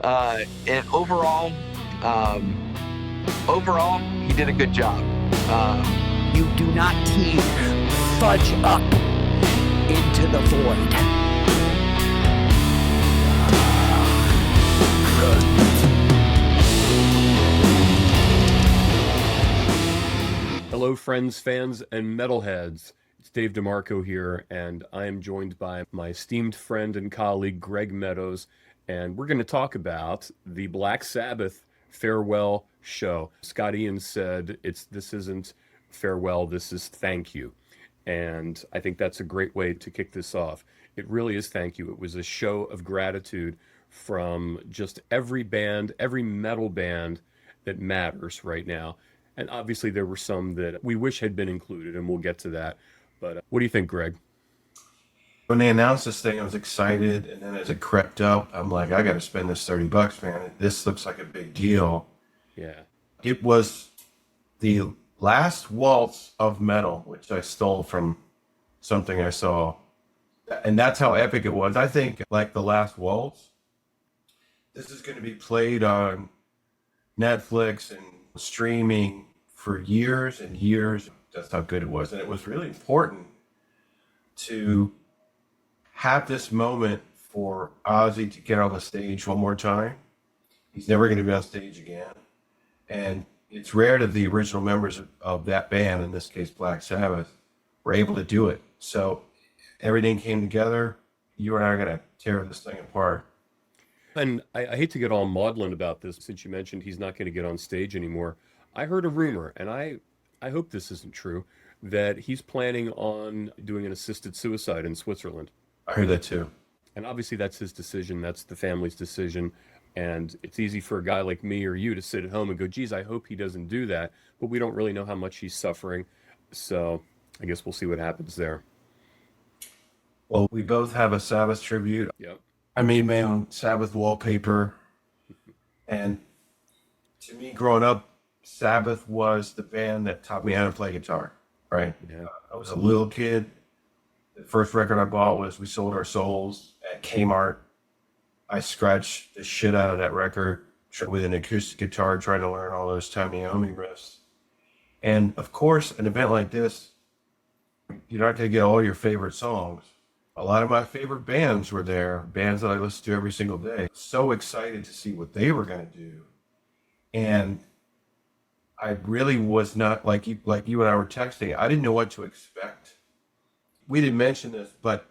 And overall, he did a good job. You do not tear, fudge up into the void. Hello, friends, fans, and metalheads. It's Dave DeMarco here, and I am joined by my esteemed friend and colleague, Greg Meadows, and we're going to talk about the Black Sabbath farewell show. Scott Ian said, this isn't farewell, this is thank you. And I think that's a great way to kick this off. It really is thank you. It was a show of gratitude from just every band, every metal band that matters right now. And obviously, there were some that we wish had been included, and we'll get to that. But what do you think, Greg? When they announced this thing, I was excited, and then as it crept up, I'm like, I got to spend this $30, man. This looks like a big deal. Yeah. It was the last waltz of metal, which I stole from something I saw. And that's how epic it was. I think, like the last waltz, this is going to be played on Netflix and streaming for years and years. That's how good it was. And it was really important to have this moment for Ozzy to get on the stage one more time. He's never going to be on stage again. And it's rare that the original members of that band, in this case Black Sabbath, were able to do it. So everything came together. You and I are going to tear this thing apart. And I hate to get all maudlin about this, since you mentioned he's not going to get on stage anymore. I heard a rumor, and I hope this isn't true, that he's planning on doing an assisted suicide in Switzerland. I heard that too. And obviously that's his decision. That's the family's decision. And it's easy for a guy like me or you to sit at home and go, geez, I hope he doesn't do that. But we don't really know how much he's suffering. So I guess we'll see what happens there. Well, we both have a Sabbath tribute. Yep. I made my own Sabbath wallpaper. And to me, growing up, Sabbath was the band that taught me how to play guitar, right? Yeah. I was a little kid. The first record I bought was We Sold Our Souls at Kmart. I scratched the shit out of that record with an acoustic guitar, trying to learn all those Tommy Iommi riffs. And of course, an event like this, you're not going to get all your favorite songs. A lot of my favorite bands were there, bands that I listen to every single day. So excited to see what they were going to do. And I really was not, like you and I were texting, I didn't know what to expect. We didn't mention this, but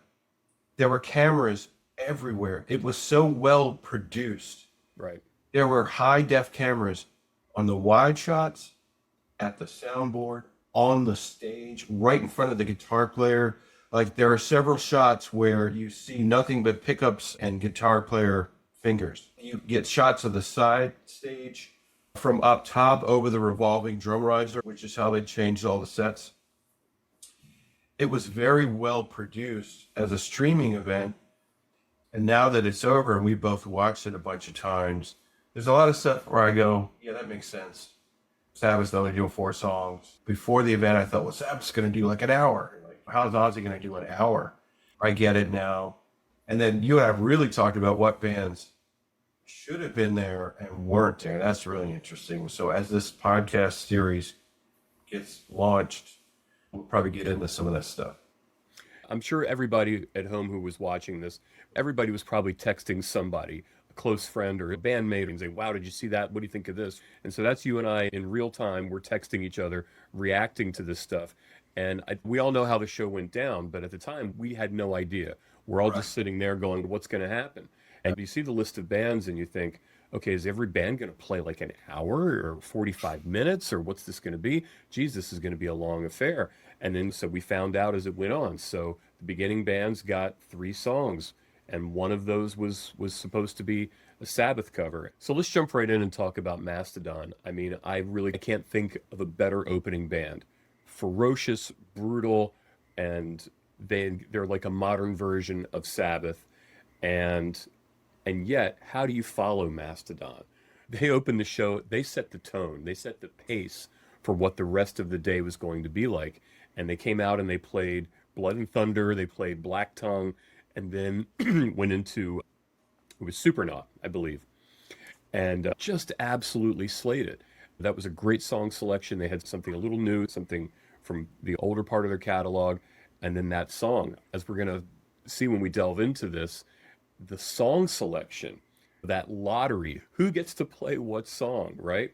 there were cameras everywhere. It was so well produced. Right. There were high def cameras on the wide shots, at the soundboard, on the stage, right in front of the guitar player. Like there are several shots where you see nothing but pickups and guitar player fingers. You get shots of the side stage from up top over the revolving drum riser, which is how they changed all the sets. It was very well produced as a streaming event. And now that it's over and we both watched it a bunch of times, there's a lot of stuff where I go, yeah, that makes sense. Sabbath's only doing 4 songs. Before the event, I thought, well, Sabbath's going to do like an hour. Like, how's Ozzy going to do an hour? I get it now. And then you and I really talked about what bands should have been there and weren't there. That's really interesting. So as this podcast series gets launched, we'll probably get into some of that stuff. I'm sure everybody at home who was watching this, everybody was probably texting somebody, a close friend or a bandmate, and saying, wow, did you see that? What do you think of this? And so that's you and I in real time. We're texting each other, reacting to this stuff. And we all know how the show went down, but at the time, we had no idea. We're all just sitting there going, what's going to happen? And you see the list of bands and you think, okay, is every band going to play like an hour or 45 minutes or what's this going to be? Geez, this is going to be a long affair. And then so we found out as it went on. So the beginning bands got 3 songs and one of those was supposed to be a Sabbath cover. So let's jump right in and talk about Mastodon. I mean, I can't think of a better opening band. Ferocious, brutal, and they're like a modern version of Sabbath. And yet, how do you follow Mastodon? They opened the show, they set the tone, they set the pace for what the rest of the day was going to be like. And they came out and they played Blood and Thunder, they played Black Tongue, and then went into It was Supernaut, I believe, and just absolutely slayed it. That was a great song selection. They had something a little new, something from the older part of their catalog, and then that song, as we're going to see when we delve into this, the song selection, that lottery, who gets to play what song, right?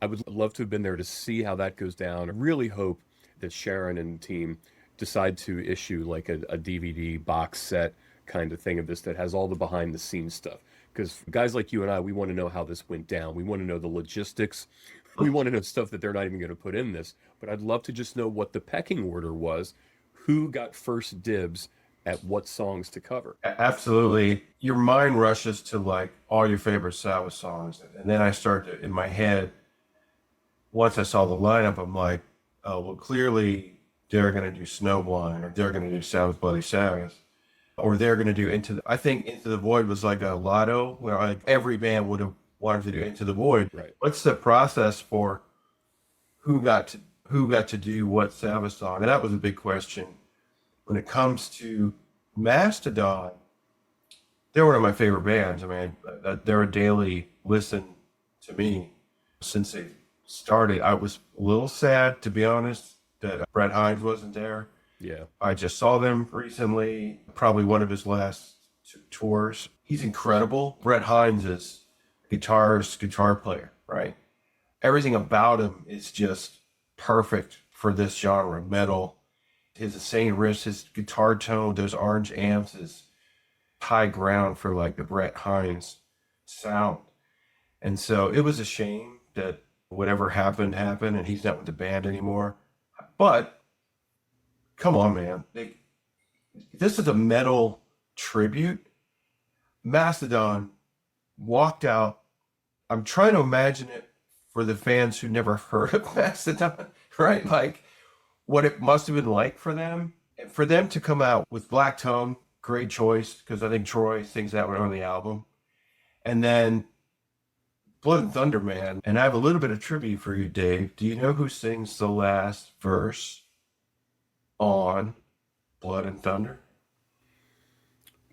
I would love to have been there to see how that goes down. I really hope that Sharon and team decide to issue like a DVD box set kind of thing of this that has all the behind the scenes stuff. Because guys like you and I, we want to know how this went down. We want to know the logistics. We want to know stuff that they're not even going to put in this. But I'd love to just know what the pecking order was, who got first dibs at what songs to cover. Absolutely. Your mind rushes to like all your favorite Sabbath songs. And then I start to, in my head, once I saw the lineup, I'm like, oh, well, clearly they're going to do Snowblind, or they're going to do Sabbath Bloody Sabbath, or they're going to do I think Into the Void was like a lotto where like every band would have wanted to do Into the Void. Right. What's the process for who got to do what Sabbath song? And that was a big question. When it comes to Mastodon, they're one of my favorite bands. I mean, they're a daily listen to me since they started. I was a little sad, to be honest, that Brett Hines wasn't there. Yeah. I just saw them recently, probably one of his last tours. He's incredible. Brett Hines is guitar player, right? Everything about him is just perfect for this genre, metal. His insane riffs, his guitar tone, those orange amps is high ground for like the Brett Hines sound. And so it was a shame that whatever happened, and he's not with the band anymore. But come on, man. This is a metal tribute. Mastodon walked out. I'm trying to imagine it for the fans who never heard of Mastodon, right? Like what it must have been like for them. And for them to come out with Black Tongue, great choice, because I think Troy sings that one on the album. And then Blood and Thunder, man. And I have a little bit of trivia for you, Dave. Do you know who sings the last verse on Blood and Thunder?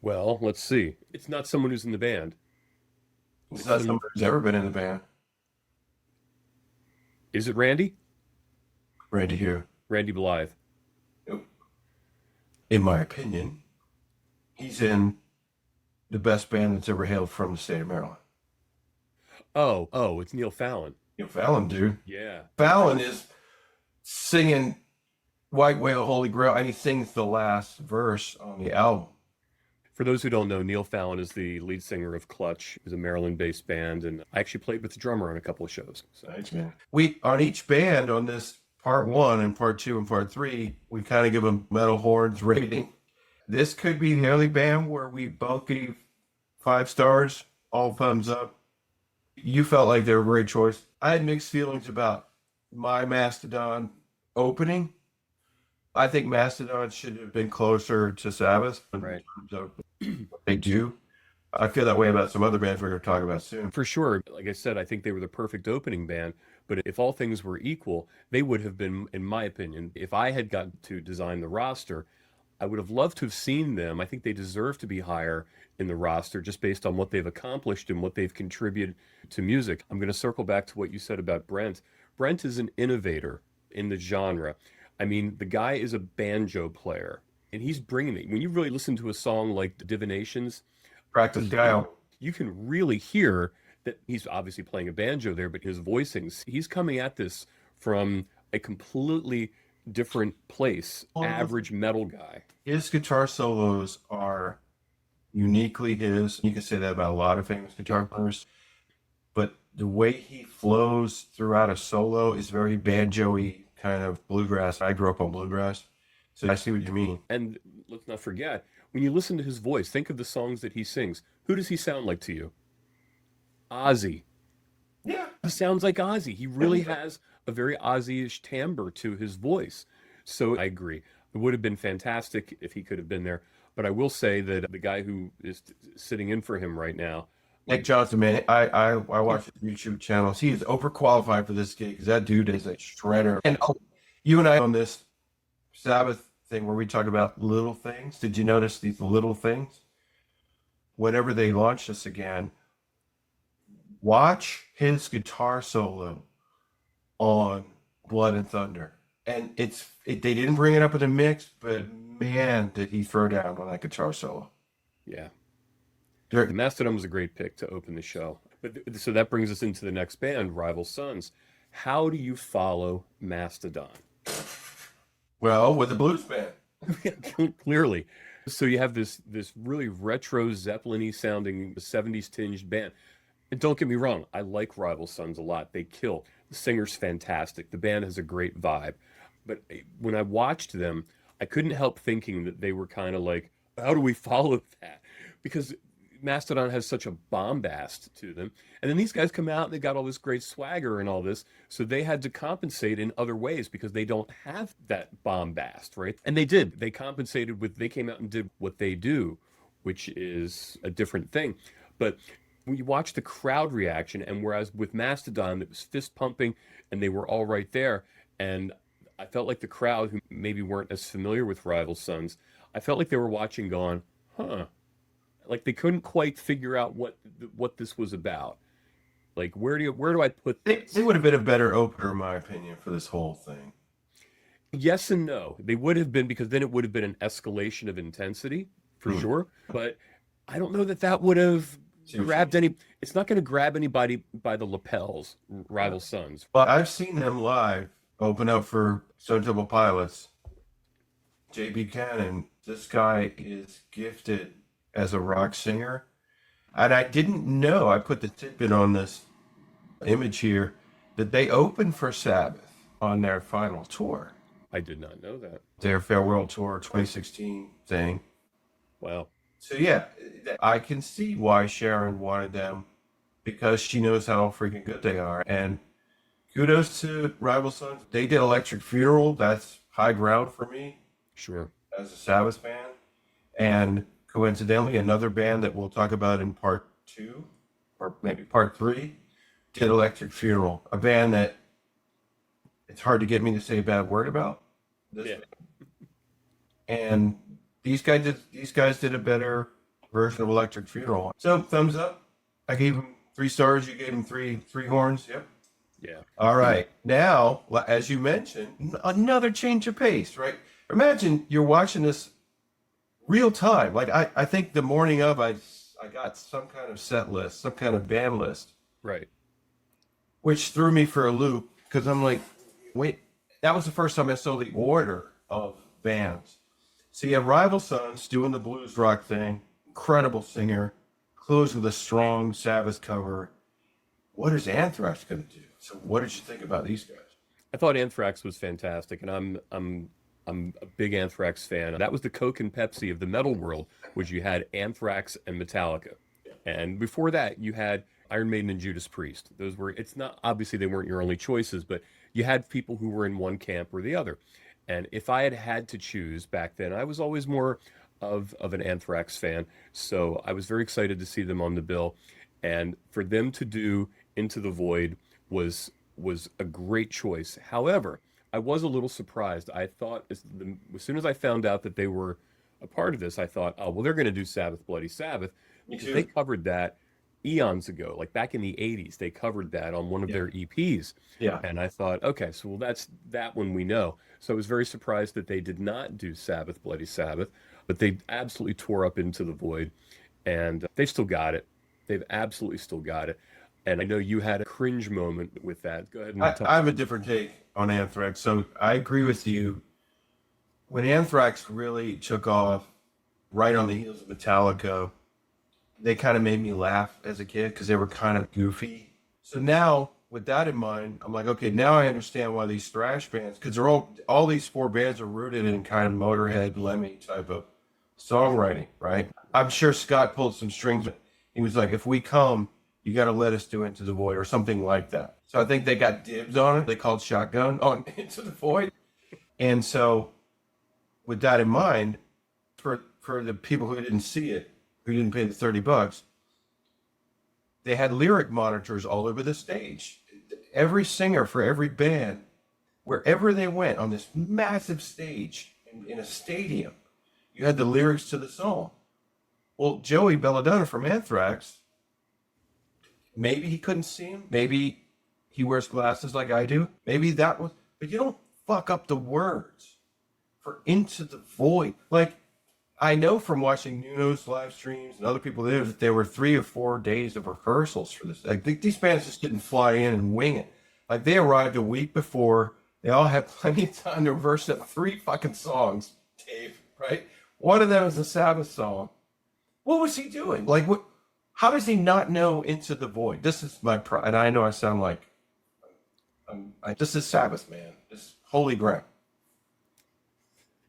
Well, let's see. It's not someone who's in the band. It's not someone who's ever been in the band. Is it Randy? Randy Hugh. Randy Blythe. Nope. In my opinion, he's in the best band that's ever hailed from the state of Maryland. Oh, it's Neil Fallon. Neil Fallon, dude. Yeah. Fallon is singing White Whale, Holy Grail, and he sings the last verse on the album. For those who don't know, Neil Fallon is the lead singer of Clutch. It's a Maryland-based band, and I actually played with the drummer on a couple of shows. So. Thanks, man. We, on each band, on this part 1 and part 2 and part 3, we kind of give them metal horns rating. This could be the only band where we both gave 5 stars, all thumbs up. You felt like they were a great choice. I had mixed feelings about my Mastodon opening. I think Mastodon should have been closer to Sabbath in terms of what they do. I feel that way about some other bands we're going to talk about soon. For sure. Like I said, I think they were the perfect opening band. But if all things were equal, they would have been, in my opinion, if I had gotten to design the roster, I would have loved to have seen them. I think they deserve to be higher in the roster just based on what they've accomplished and what they've contributed to music. I'm going to circle back to what you said about Brent. Brent is an innovator in the genre. I mean, the guy is a banjo player, and he's bringing it. When you really listen to a song like Divinations, Practice Guile, you can really hear that he's obviously playing a banjo there, but his voicings, he's coming at this from a completely different place, average metal guy. His guitar solos are uniquely his. You can say that about a lot of famous guitar players, but the way he flows throughout a solo is very banjo-y, kind of bluegrass. I grew up on bluegrass, so I see what you mean. And let's not forget, when you listen to his voice, think of the songs that he sings. Who does he sound like to you? OZZY. Yeah. He sounds like OZZY. He really has a very Ozzy-ish timbre to his voice. So I agree. It would have been fantastic if he could have been there. But I will say that the guy who is sitting in for him right now, Nick Johnson, man, I watch his YouTube channels. He is overqualified for this gig because that dude is a shredder. And you and I on this Sabbath thing where we talk about little things. Did you notice these little things? whenever they launch this again, watch his guitar solo on Blood and Thunder. And they didn't bring it up in the mix, but man, did he throw down on that guitar solo. Yeah. There- The Mastodon was a great pick to open the show. But so that brings us into the next band, Rival Sons. How do you follow Mastodon? Well, with the blues band. Clearly. So you have this really retro Zeppelin-y sounding 70s tinged band. And don't get me wrong, I like Rival Sons a lot. They kill. The singer's fantastic. The band has a great vibe. But when I watched them, I couldn't help thinking that they were kind of like, how do we follow that? Because Mastodon has such a bombast to them. And then these guys come out and they got all this great swagger and all this. So they had to compensate in other ways because they don't have that bombast, right? And they did. They compensated they came out and did what they do, which is a different thing. But when you watch the crowd reaction, and whereas with Mastodon, it was fist pumping and they were all right there. And I felt like the crowd, who maybe weren't as familiar with Rival Sons, I felt like they were watching going, huh. Like they couldn't quite figure out what this was about. Like where do I put this? They would have been a better opener, in my opinion, for this whole thing. Yes and no. They would have been, because then it would have been an escalation of intensity for sure. But I don't know that would have grabbed any. It's not going to grab anybody by the lapels. Rival Sons. Well, I've seen them live open up for Stone Temple Pilots. J.B. Cannon, this guy is gifted as a rock singer. And I didn't know, I put the tidbit on this image here, that they opened for Sabbath on their final tour. I did not know that. Their farewell tour 2016 thing. Wow. So yeah, I can see why Sharon wanted them, because she knows how freaking good they are. And kudos to Rival Sons. They did Electric Funeral. That's high ground for me. Sure. As a Sabbath fan. And coincidentally, another band that we'll talk about in part 2, or maybe part 3, did Electric Funeral. A band that it's hard to get me to say a bad word about. And these guys did a better version of Electric Funeral. So thumbs up. I gave them 3 stars. You gave them three horns. Yep. Yeah. All right. Now, as you mentioned, another change of pace, right? Imagine you're watching this real time. Like I think the morning of, I got some kind of set list, some kind of band list. Right. Which threw me for a loop, because I'm like, wait, that was the first time I saw the order of bands. So you have Rival Sons doing the blues rock thing, incredible singer, closed with a strong Sabbath cover. What is Anthrax going to do? So what did you think about these guys? I thought Anthrax was fantastic, and I'm a big Anthrax fan. That was the Coke and Pepsi of the metal world, which you had Anthrax and Metallica. And before that, you had Iron Maiden and Judas Priest. Those were, it's not, obviously they weren't your only choices, but you had people who were in one camp or the other. And if I had to choose back then, I was always more of an Anthrax fan. So I was very excited to see them on the bill. And for them to do Into the Void was a great choice. However, I was a little surprised. I thought as soon as I found out that they were a part of this, I thought, oh, well, they're going to do Sabbath, Bloody Sabbath. Because they covered that eons ago, like back in the 80s. They covered that on one of their EPs. Yeah. And I thought, okay, so well, that's that one we know. So I was very surprised that they did not do Sabbath, Bloody Sabbath, but they absolutely tore up Into the Void. And they've still got it. They've absolutely still got it. And I know you had a cringe moment with that. Go ahead and talk. I have a different take on Anthrax. So I agree with you. When Anthrax really took off right on the heels of Metallica, they kind of made me laugh as a kid because they were kind of goofy. So now, with that in mind, I'm like, okay, now I understand why these thrash bands, because they're all these 4 bands are rooted in kind of Motorhead, Lemmy type of songwriting, right? I'm sure Scott pulled some strings. He was like, if we come, you got to let us do Into the Void or something like that. So I think they got dibs on it. They called shotgun on Into the Void. And so with that in mind, for the people who didn't see it, who didn't pay the $30, they had lyric monitors all over the stage. Every singer for every band, wherever they went on this massive stage in a stadium, you had the lyrics to the song. Well, Joey Belladonna from Anthrax, maybe he couldn't see him. Maybe he wears glasses like I do. Maybe that was, but you don't fuck up the words for Into the Void. Like, I know from watching Nuno's live streams and other people there that there were 3 or 4 days of rehearsals for this. Like, these bands just didn't fly in and wing it. Like, they arrived a week before. They all had plenty of time to reverse up 3 fucking songs, Dave, right? One of them is a Sabbath song. What was he doing? Like, what? How does he not know Into the Void? This is my pride. And I know I sound like, this is Sabbath, man. This is holy ground.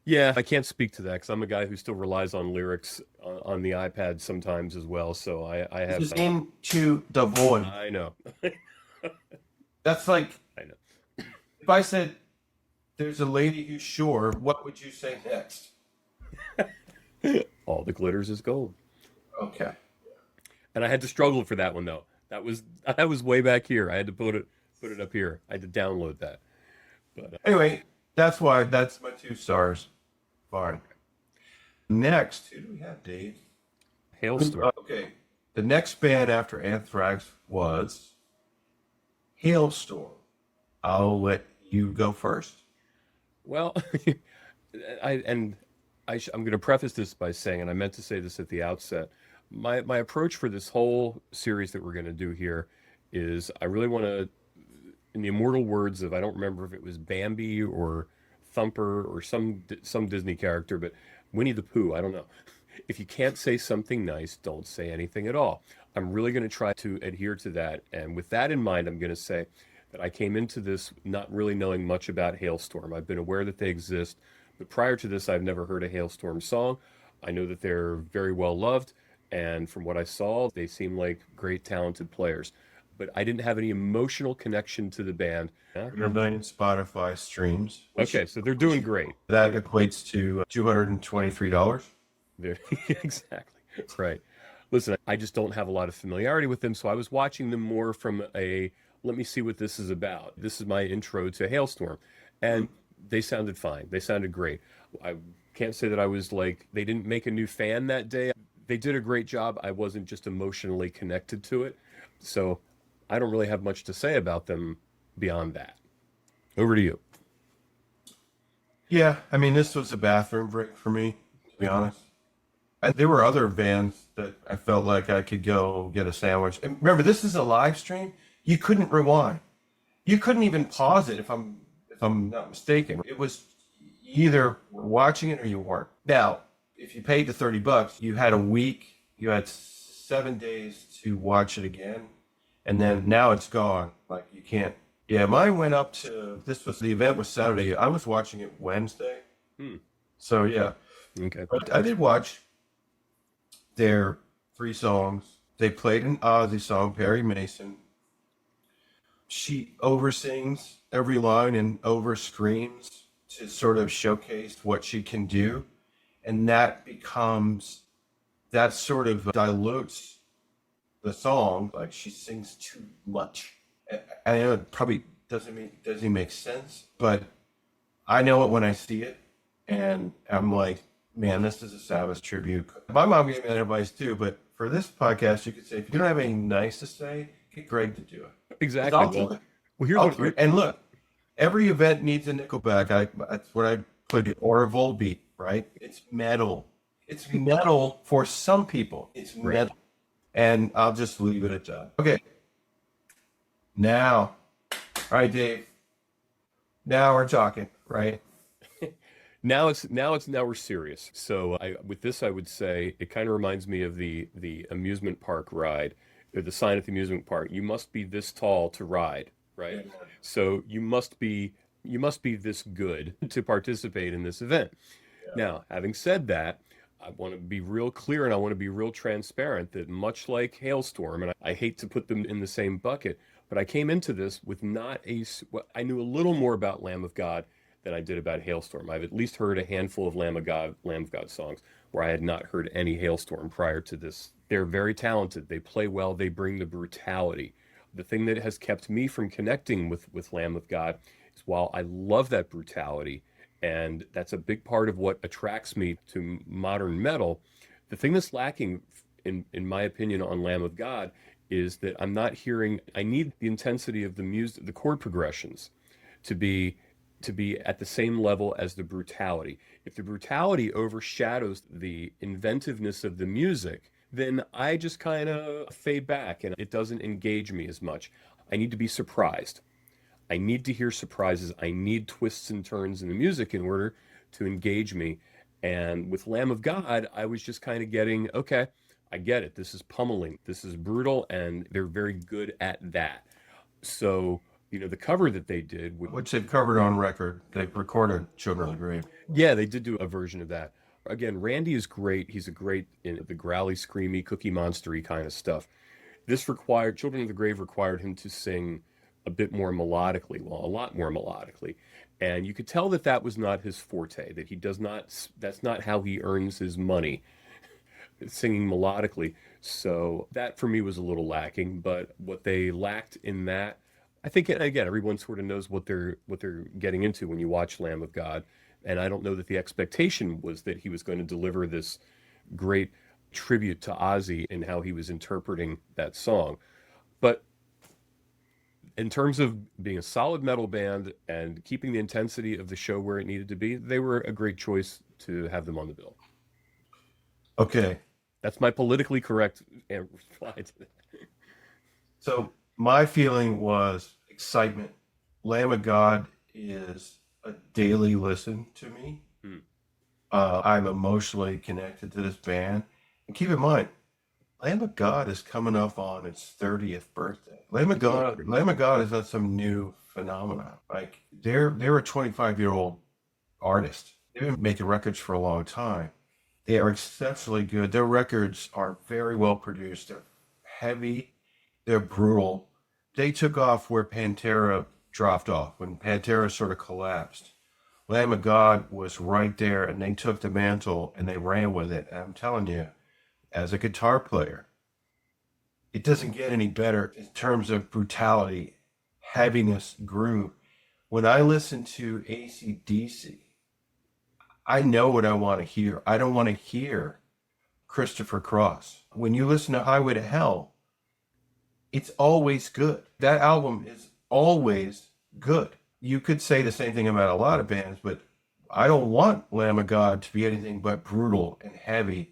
Yeah, I can't speak to that because I'm a guy who still relies on lyrics on the iPad sometimes as well. So I have. This is Into the Void. I know. That's like, I know. if I said, there's a lady who's sure, what would you say next? All the glitters is gold. Okay. And I had to struggle for that one though. That was way back here. I had to put it up here. I had to download that. But Anyway, that's my 2 stars. Fine. Next, who do we have, Dave? Halestorm. Okay. The next band after Anthrax was Halestorm. I'll let you go first. Well, I'm going to preface this by saying, and I meant to say this at the outset, my approach for this whole series that we're going to do here is I really want to, in the immortal words of, I don't remember if it was Bambi or Thumper or some Disney character, but Winnie the Pooh, I don't know. If you can't say something nice, don't say anything at all. I'm really going to try to adhere to that. And with that in mind, I'm going to say that I came into this not really knowing much about Halestorm. I've been aware that they exist, but prior to this, I've never heard a Halestorm song. I know that they're very well loved, and from what I saw, they seem like great, talented players. But I didn't have any emotional connection to the band. Yeah. 100 million Spotify streams. Okay, so they're doing great. That equates to $223. Exactly. Right. Listen, I just don't have a lot of familiarity with them, so I was watching them more from a, let me see what this is about. This is my intro to Halestorm. And they sounded fine. They sounded great. I can't say that I was like, they didn't make a new fan that day. They did a great job. I wasn't just emotionally connected to it. So I don't really have much to say about them beyond that. Over to you. Yeah, I mean, this was a bathroom break for me, to be honest. And there were other bands that I felt like I could go get a sandwich. And remember, this is a live stream. You couldn't rewind. You couldn't even pause it if I'm not mistaken. It was either watching it or you weren't. Now, if you paid the $30, you had a week, you had 7 days to watch it again. And then now it's gone. Like, you can't. Yeah, mine went up to, the event was Saturday. I was watching it Wednesday. So yeah. Okay. But I did watch their 3 songs. They played an OZZY song, Perry Mason. She oversings every line and over screams to sort of showcase what she can do. And that sort of dilutes the song. Like, she sings too much. I know it probably doesn't make sense, but I know it when I see it. And I'm like, man, this is a Sabbath tribute. My mom gave me that advice too, but for this podcast, you could say, if you don't have anything nice to say, get Greg to do it. Exactly. Well, here's and look, every event needs a Nickelback. That's what I put it, or a Volbeat, right? It's metal. It's metal for some people. It's metal. And I'll just leave it at that. Okay. Now, all right, Dave. Now we're talking, right? Now we're serious. So with this, I would say it kind of reminds me of the amusement park ride, or the sign at the amusement park. You must be this tall to ride, right? Yeah. So you must be this good to participate in this event. Yeah. Now, having said that, I want to be real clear and I want to be real transparent that much like Halestorm, and I hate to put them in the same bucket, but I came into this with I knew a little more about Lamb of God than I did about Halestorm. I've at least heard a handful of Lamb of God songs where I had not heard any Halestorm prior to this. They're very talented. They play well. They bring the brutality. The thing that has kept me from connecting with Lamb of God is while I love that brutality, and that's a big part of what attracts me to modern metal, The thing that's lacking, in my opinion, on Lamb of God is that I'm not hearing. I need the intensity of the music, the chord progressions, to be at the same level as the brutality. If the brutality overshadows the inventiveness of the music, then I just kind of fade back and it doesn't engage me as much. I need to be surprised. I need to hear surprises. I need twists and turns in the music in order to engage me. And with Lamb of God, I was just kind of getting, okay, I get it. This is pummeling. This is brutal, and they're very good at that. So, the cover that they did, Which they've covered on record. They've recorded Children of the Grave. yeah, they did do a version of that. Again, Randy is great. He's a great in the growly, screamy, Cookie Monstery kind of stuff. This required Children of the Grave required him to sing a bit more melodically, well, a lot more melodically, and you could tell that that was not his forte. That he does not. That's not how he earns his money, singing melodically. So that for me was a little lacking. But what they lacked in that, I think, again, everyone sort of knows what they're getting into when you watch Lamb of God, and I don't know that the expectation was that he was going to deliver this great tribute to Ozzy and how he was interpreting that song. But in terms of being a solid metal band and keeping the intensity of the show where it needed to be, they were a great choice to have them on the bill. Okay. That's my politically correct reply to that. So my feeling was excitement. Lamb of God is a daily listen to me. I'm emotionally connected to this band. And keep in mind, Lamb of God is coming up on its 30th birthday. Lamb of God is not some new phenomenon. Like they're a 25-year-old artist. They've been making records for a long time. They are exceptionally good. Their records are very well produced. They're heavy. They're brutal. They took off where Pantera dropped off, when Pantera sort of collapsed. Lamb of God was right there, and they took the mantle and they ran with it. And I'm telling you, as a guitar player, it doesn't get any better in terms of brutality, heaviness, groove. When I listen to AC/DC, I know what I want to hear. I don't want to hear Christopher Cross. When you listen to Highway to Hell, it's always good. That album is always good. You could say the same thing about a lot of bands, but I don't want Lamb of God to be anything but brutal and heavy.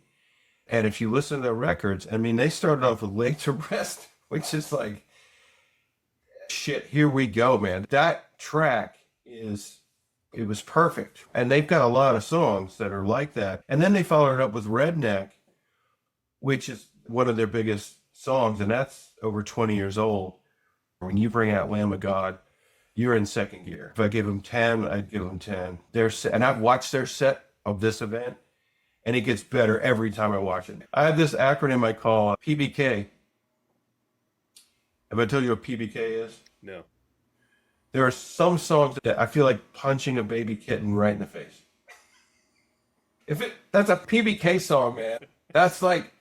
And if you listen to their records, I mean, they started off with Laid to Rest, which is like, shit, here we go, man. That track it was perfect. And they've got a lot of songs that are like that. And then they followed it up with Redneck, which is one of their biggest songs, and that's over 20 years old. When you bring out Lamb of God, you're in second gear. If I give them 10, I'd give them 10. And I've watched their set of this event, and it gets better every time I watch it. I have this acronym I call PBK. Have I told you what PBK is? No. There are some songs that I feel like punching a baby kitten right in the face. That's a PBK song, man. That's like,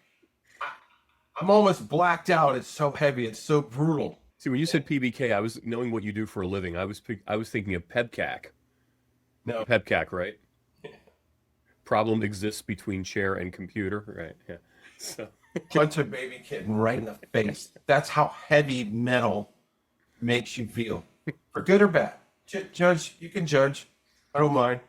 I'm almost blacked out. It's so heavy. It's so brutal. See, when you said PBK, I was knowing what you do for a living. I was thinking of PEBCAC. No. PEBCAC, right? Problem exists between chair and computer, right? Yeah. So Punch a baby kitten right in the face. That's how heavy metal makes you feel, for good or bad. Judge, you can judge. I don't mind.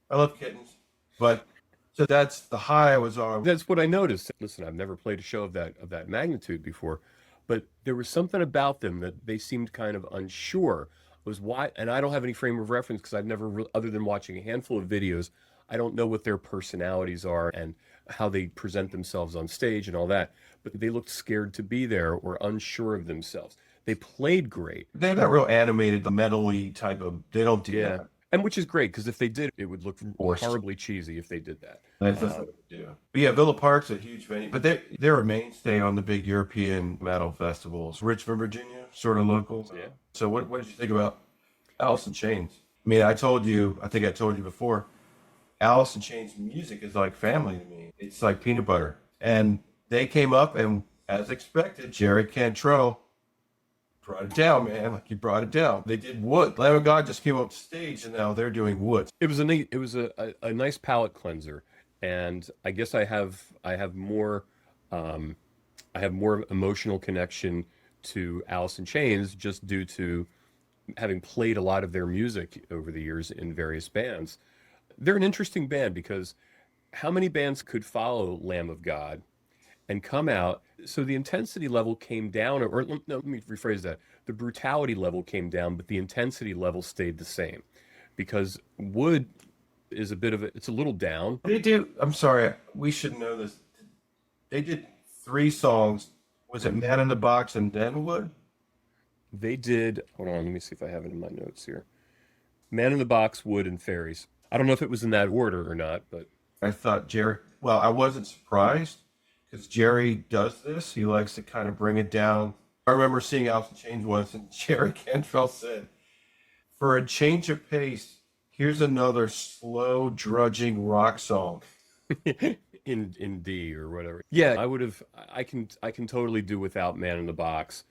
I love kittens, but so that's the high I was on. that's what I noticed. Listen, I've never played a show of that magnitude before, but there was something about them that they seemed kind of unsure. Was why, and I don't have any frame of reference because I've never, other than watching a handful of videos, I don't know what their personalities are and how they present themselves on stage and all that. But they looked scared to be there or unsure of themselves. They played great. They're not real animated, metal-y type of. They don't do that. And which is great because if they did, it would look Forced. horribly cheesy if they did that. That's what they do. But yeah, Villa Park's a huge venue, but they're a mainstay on the big European metal festivals. Richmond, Virginia, sort of local. Yeah. So what did you think about Alice in Chains? I mean, I think I told you before, Alice in Chains music is like family to me. It's like peanut butter. And they came up, and as expected, Jerry Cantrell brought it down, man. Like he brought it down. They did Wood. Lamb of God just came up stage, and now they're doing Woods. It was a nice palate cleanser. and I guess I have more I have more emotional connection to Alice in Chains just due to having played a lot of their music over the years in various bands. They're an interesting band because how many bands could follow Lamb of God and come out? So the intensity level came down, or no, let me rephrase that. The brutality level came down, but the intensity level stayed the same because Wood is a bit of a, it's a little down. They do. I'm sorry. We should know this. They did 3 songs. Was it Man in the Box and then Wood? They did, hold on, let me see if I have it in my notes here. Man in the Box, Wood, and Fairies. I don't know if it was in that order or not, but I thought Jerry. Well, I wasn't surprised because Jerry does this. He likes to kind of bring it down. I remember seeing Alice in Chains once, and Jerry Cantrell said, "For a change of pace, here's another slow, drudging rock song." in D or whatever. Yeah, I can totally do without Man in the Box.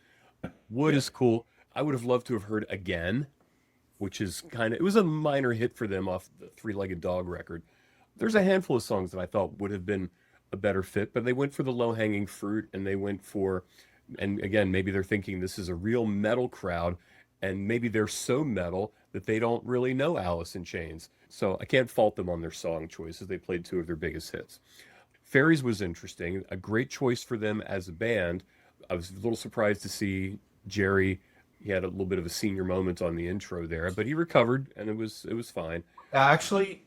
Wood is cool. I would have loved to have heard Again, which is it was a minor hit for them off the Three-Legged Dog record. There's a handful of songs that I thought would have been a better fit, but they went for the low-hanging fruit and they went for, and again, maybe they're thinking this is a real metal crowd, and maybe they're so metal that they don't really know Alice in Chains. So I can't fault them on their song choices. They played 2 of their biggest hits. Fairies was interesting, a great choice for them as a band. I was a little surprised to see Jerry. He had a little bit of a senior moment on the intro there, but he recovered and it was fine. Actually,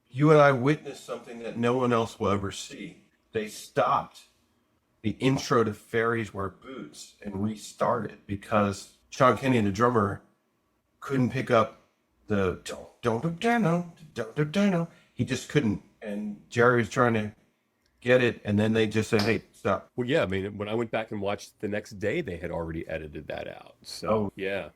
you and I witnessed something that no one else will ever see. They stopped the intro to Fairies Wear Boots and restarted because Sean Kenny, the drummer, couldn't pick up the don't. He just couldn't. And Jerry was trying to get it, and then they just said, "Hey, stop." Well, yeah, I mean, when I went back and watched the next day, they had already edited that out. So, yeah.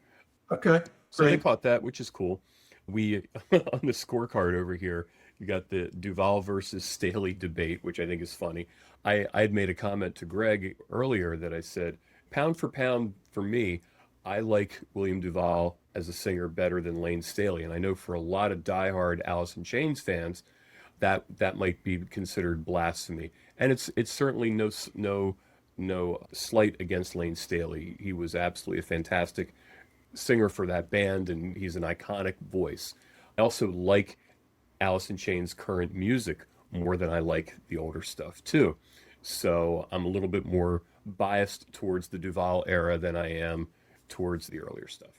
Okay. So they caught that, which is cool. We, on the scorecard over here, you got the Duvall versus Staley debate, which I think is funny. I had made a comment to Greg earlier that I said, pound for pound, for me, I like William Duvall as a singer better than Lane Staley. And I know for a lot of diehard Alice in Chains fans, that might be considered blasphemy. And it's certainly no slight against Lane Staley. He was absolutely a fantastic singer for that band, and he's an iconic voice. I also like Alice in Chains' current music more than I like the older stuff too. So I'm a little bit more biased towards the Duvall era than I am towards the earlier stuff.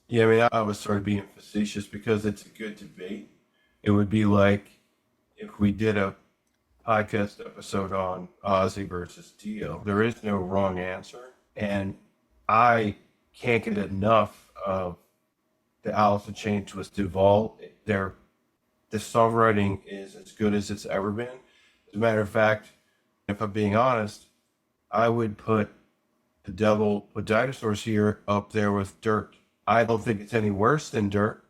Yeah, I mean, I was sort of being facetious because it's a good debate. It would be like if we did a podcast episode on Ozzy versus Dio. There is no wrong answer. And I can't get enough of the Alice in Chains with Duvall. The songwriting is as good as it's ever been. As a matter of fact, if I'm being honest, I would put The Devil with Dinosaurs here up there with Dirt. I don't think it's any worse than Dirt,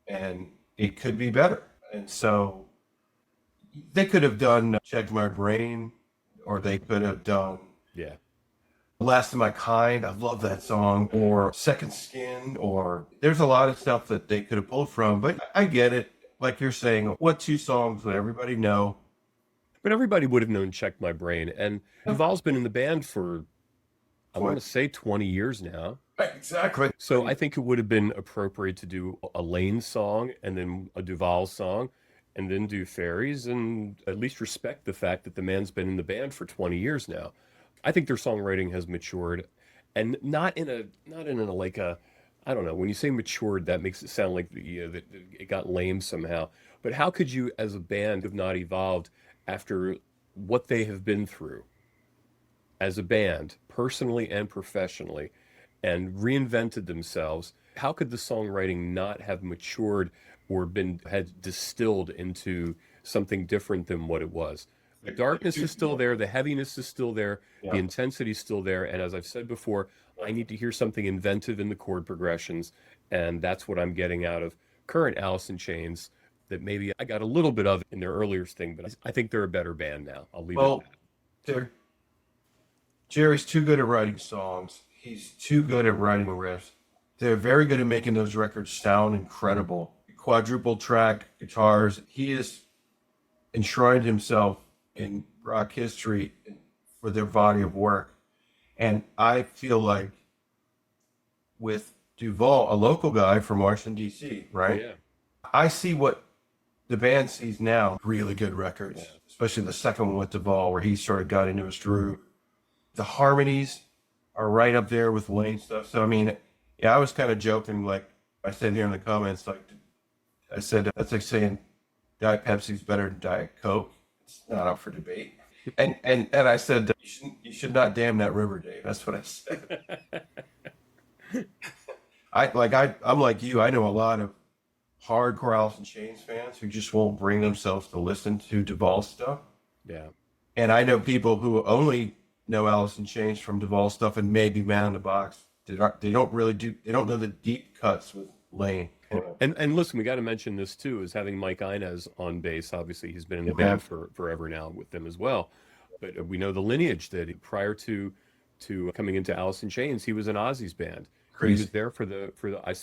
and it could be better. And so they could have done Check My Brain, or they could have done Yeah. Last of My Kind. I love that song. Or Second Skin, or there's a lot of stuff that they could have pulled from, but I get it. Like you're saying, what 2 songs would everybody know? But everybody would have known Check My Brain. And Duvall's been in the band for, I want to say 20 years now. Exactly. So I think it would have been appropriate to do a Lane song and then a Duvall song and then do Fairies, and at least respect the fact that the man's been in the band for 20 years now. I think their songwriting has matured, and not in a like a, I don't know, when you say matured, that makes it sound like that it got lame somehow. But how could you as a band have not evolved after what they have been through as a band, personally and professionally, and reinvented themselves? How could the songwriting not have matured or had distilled into something different than what it was? The darkness is still there, the heaviness is still there, the intensity is still there, and as I've said before, I need to hear something inventive in the chord progressions, and that's what I'm getting out of current Alice in Chains that maybe I got a little bit of in their earlier thing, but I think they're a better band now. I'll leave it at that. Jerry's too good at writing songs. He's too good at writing riffs. They're very good at making those records sound incredible. Quadruple track guitars. He is enshrined himself in rock history for their body of work. And I feel like with Duvall, a local guy from Washington, D.C., right? Yeah. I see what the band sees now. Really good records, especially the second one with Duvall, where he sort of got into his groove. The harmonies are right up there with Wayne stuff. So, I mean, yeah, I was kind of joking. Like I said here in the comments, like I said, that's like saying Diet Pepsi's better than Diet Coke. It's not up for debate. And I said, you should not dam that river, Dave. That's what I said. I'm like you. I know a lot of hardcore Alice in Chains fans who just won't bring themselves to listen to Duvall stuff. Yeah. And I know people who only know Alice in Chains from Duvall stuff and maybe Man in the Box. They don't know the deep cuts with Lane. And listen, we got to mention this too, is having Mike Inez on bass. Obviously, he's been in the band for forever now with them as well. But we know the lineage that prior to coming into Alice in Chains, he was in Ozzy's band. Crazy. He was there for the I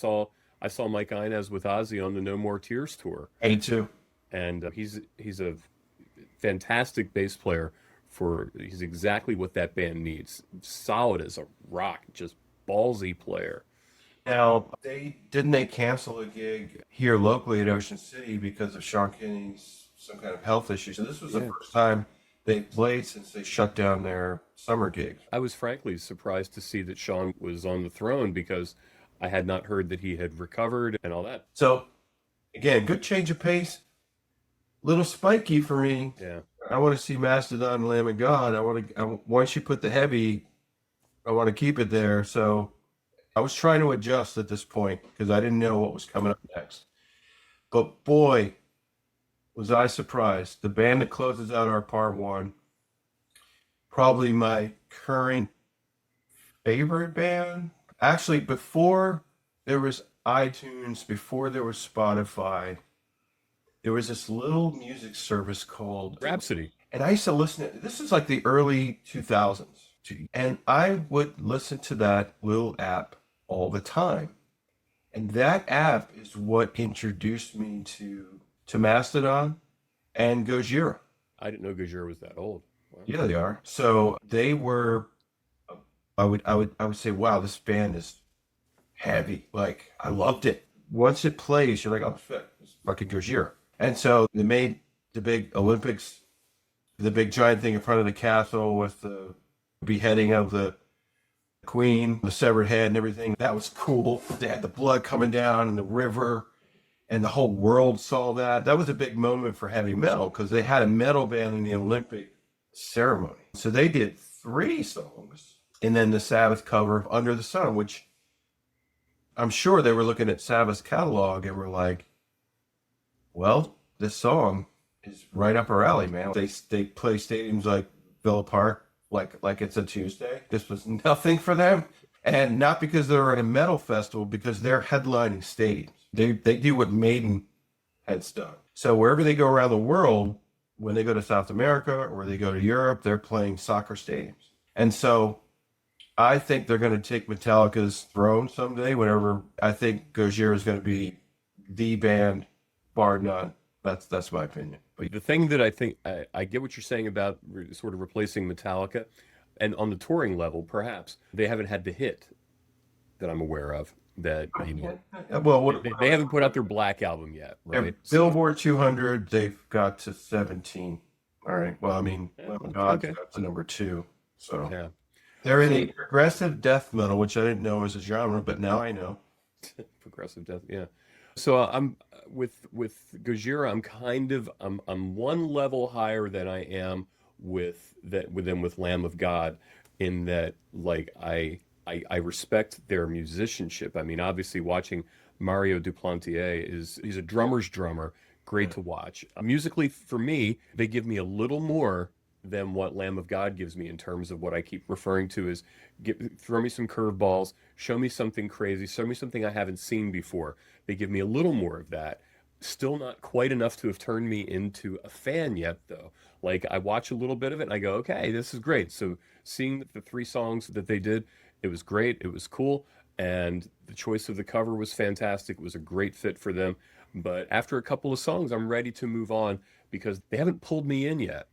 saw Mike Inez with Ozzy on the No More Tears tour. A2. And he's a fantastic bass player. He's exactly what that band needs. Solid as a rock, just ballsy player. Now, they cancel a gig here locally at Ocean City because of Sean Kinney's some kind of health issue. So this was the first time they played since they shut down their summer gigs. I was frankly surprised to see that Sean was on the throne because I had not heard that he had recovered and all that. So, again, good change of pace. Little spiky for me. Yeah. I want to see Mastodon, Lamb of God. Once you put the heavy, I want to keep it there. So I was trying to adjust at this point because I didn't know what was coming up next. But boy, was I surprised. The band that closes out our part one, probably my current favorite band. Actually, before there was iTunes, before there was Spotify, there was this little music service called Rhapsody. And I used to listen to, this is like the early 2000s. And I would listen to that little app all the time. And that app is what introduced me to Mastodon and Gojira. I didn't know Gojira was that old. Wow. Yeah, they are. So they were, I would say, wow, this band is heavy. Like, I loved it. Once it plays, you're like, oh, shit, it's fucking Gojira. And so they made the big Olympics, the big giant thing in front of the castle with the beheading of the queen, the severed head and everything. That was cool. They had the blood coming down in the river and the whole world saw that. That was a big moment for heavy metal because they had a metal band in the Olympic ceremony. So they did 3 songs and then the Sabbath cover of Under the Sun, which I'm sure they were looking at Sabbath's catalog and were like, well, this song is right up our alley, man. They play stadiums like Villa Park, like it's a Tuesday. This was nothing for them, and not because they're at a metal festival, because they're headlining stadiums. They do what Maiden has done. So wherever they go around the world, when they go to South America or they go to Europe, they're playing soccer stadiums. And so I think they're going to take Metallica's throne someday. Whenever I think Gojira is going to be the band. Bar none. That's my opinion. But the thing that I think, I get what you're saying about sort of replacing Metallica, and on the touring level, perhaps, they haven't had the hit that I'm aware of. That, you know, well, they haven't put out their Black album yet, right? Billboard 200, they've got to 17. All right. Well, I mean, God got to number 2. So yeah, they're in a progressive death metal, which I didn't know was a genre, but now I know. Progressive death, yeah. So I'm with Gojira. I'm one level higher than I am with them with Lamb of God, in that, like, I respect their musicianship. I mean, obviously watching Mario Duplantier he's a drummer's drummer, great to watch. Musically, for me, they give me a little more than what Lamb of God gives me in terms of what I keep referring to as throw me some curveballs, show me something crazy, show me something I haven't seen before. They give me a little more of that. Still not quite enough to have turned me into a fan yet, though. Like, I watch a little bit of it and I go, okay, this is great. So seeing the 3 songs that they did, it was great. It was cool. And the choice of the cover was fantastic. It was a great fit for them. But after a couple of songs, I'm ready to move on because they haven't pulled me in yet.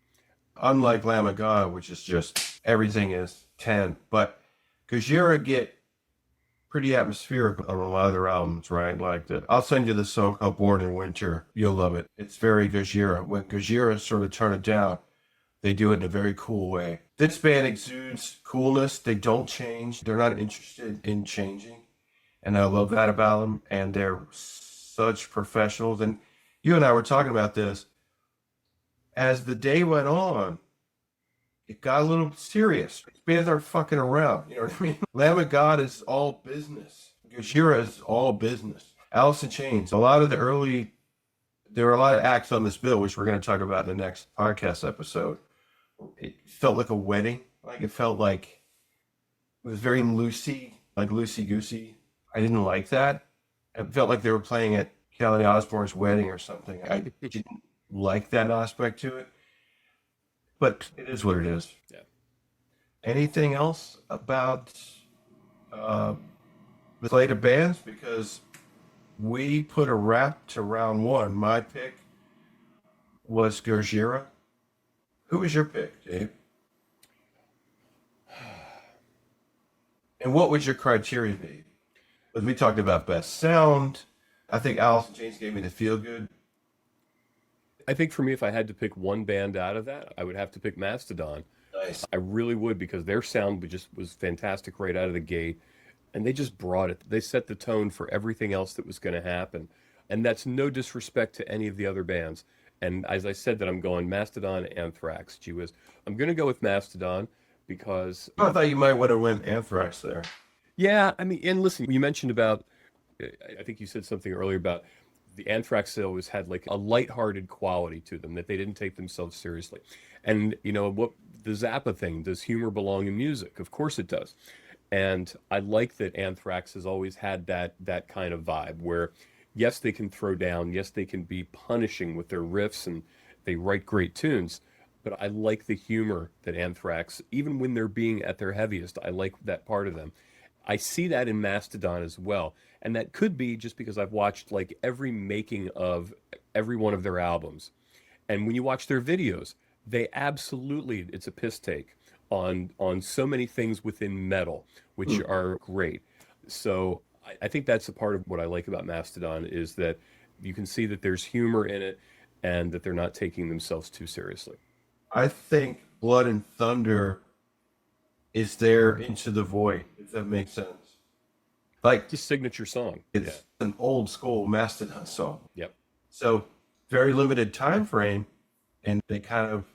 Unlike Lamb of God, which is just everything is 10, but Gojira get pretty atmospheric on a lot of their albums, right? Like I'll send you the song called Born in Winter. You'll love it. It's very Gojira. When Gojira sort of turn it down, they do it in a very cool way. This band exudes coolness. They don't change. They're not interested in changing. And I love that about them. And they're such professionals. And you and I were talking about this. As the day went on, it got a little serious. Bands aren't fucking around. You know what I mean? Lamb of God is all business. Gojira is all business. Alice in Chains. There were a lot of acts on this bill, which we're going to talk about in the next podcast episode. It felt like a wedding. Like it felt like it was very loosey-goosey. I didn't like that. It felt like they were playing at Kelly Osbourne's wedding or something. I didn't like that aspect to it. But it is what it is. Yeah. Anything else about the slate of bands? Because we put a wrap to round one. My pick was Gojira. Who was your pick, Dave? And what would your criteria be? Because we talked about best sound. I think Alice in Chains gave me the feel good. I think for me, if I had to pick one band out of that, I would have to pick Mastodon. Nice. I really would, because their sound was fantastic right out of the gate, and they just brought it. They set the tone for everything else that was going to happen, and that's no disrespect to any of the other bands. And as I said, that I'm going Mastodon, Anthrax. Gee whiz, I'm going to go with Mastodon because I thought you might want to win Anthrax there. yeah, I mean, and listen, you mentioned about, I think you said something earlier about the Anthrax always had like a lighthearted quality to them, that they didn't take themselves seriously. And you know what, the Zappa thing, does humor belong in music? Of course it does. And I like that Anthrax has always had that kind of vibe where, yes, they can throw down, yes, they can be punishing with their riffs, and they write great tunes. But I like the humor that Anthrax, even when they're being at their heaviest, I like that part of them. I see that in Mastodon as well. And that could be just because I've watched like every making of every one of their albums. And when you watch their videos, they absolutely, it's a piss take on so many things within metal, which are great. So I think that's a part of what I like about Mastodon, is that you can see that there's humor in it and that they're not taking themselves too seriously. I think Blood and Thunder is their Into the Void, if that makes sense. Like, Just signature song. it's an old school Mastodon song. Yep. So very limited time frame, and they kind of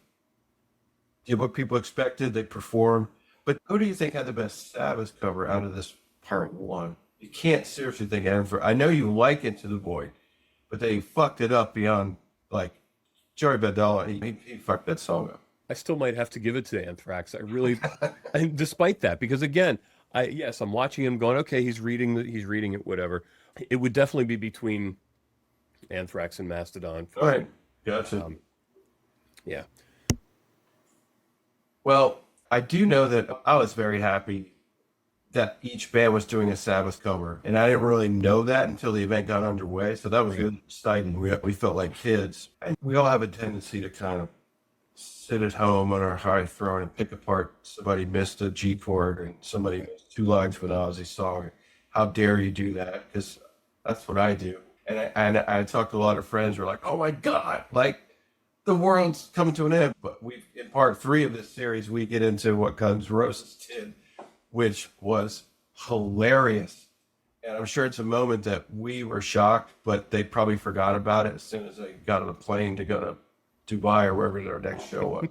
did what people expected. They performed. But who do you think had the best Sabbath cover out of this part one? You can't seriously think Anthrax. I know you like Into the Void, but they fucked it up beyond, like, Joey Badala, he fucked that song up. I still might have to give it to Anthrax. I really, and despite that, because again, I'm watching him going, okay, he's reading it, whatever. It would definitely be between Anthrax and Mastodon. All right, gotcha. Yeah. Well, I do know that I was very happy that each band was doing a Sabbath cover, and I didn't really know that until the event got underway. So that was really exciting. We felt like kids. And we all have a tendency to kind of sit at home on our high throne and pick apart somebody missed a G chord and somebody missed two lines from an OZZY song. How dare you do that? Because that's what I do. And I talked to a lot of friends who are like, oh my God, like the world's coming to an end. But in part 3 of this series, we get into what Guns N' Roses did, which was hilarious. And I'm sure it's a moment that we were shocked, but they probably forgot about it as soon as they got on a plane to go to Dubai or wherever their next show was.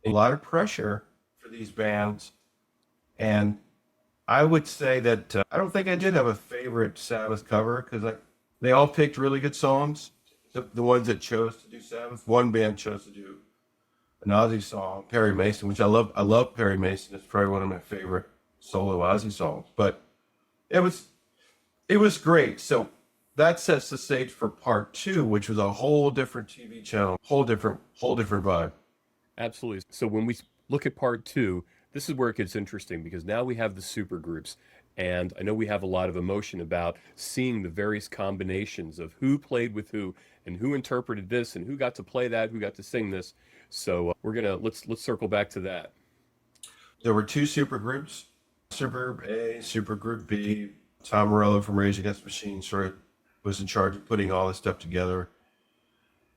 A lot of pressure for these bands. And I would say that I don't think I did have a favorite Sabbath cover, because they all picked really good songs. The ones that chose to do Sabbath. One band chose to do an OZZY song, Perry Mason, which I love. I love Perry Mason. It's probably one of my favorite solo OZZY songs. But it was great. So that sets the stage for part 2, which was a whole different TV channel, whole different vibe. Absolutely. So when we look at part 2, this is where it gets interesting, because now we have the super groups. And I know we have a lot of emotion about seeing the various combinations of who played with who and who interpreted this and who got to play that, who got to sing this. So we're gonna let's circle back to that. There were two supergroups, Supergroup A, Supergroup B. Tom Morello from Rage Against the Machine sort of was in charge of putting all this stuff together.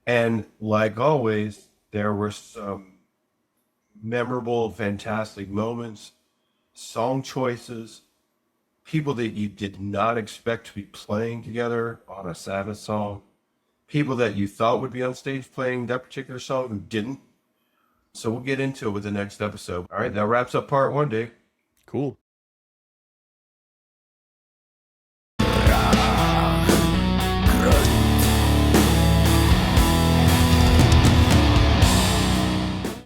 And like always, there were some memorable, fantastic moments, song choices, people that you did not expect to be playing together on a Sabbath song, people that you thought would be on stage playing that particular song who didn't. So we'll get into it with the next episode. All right, that wraps up part one, Dave. Cool.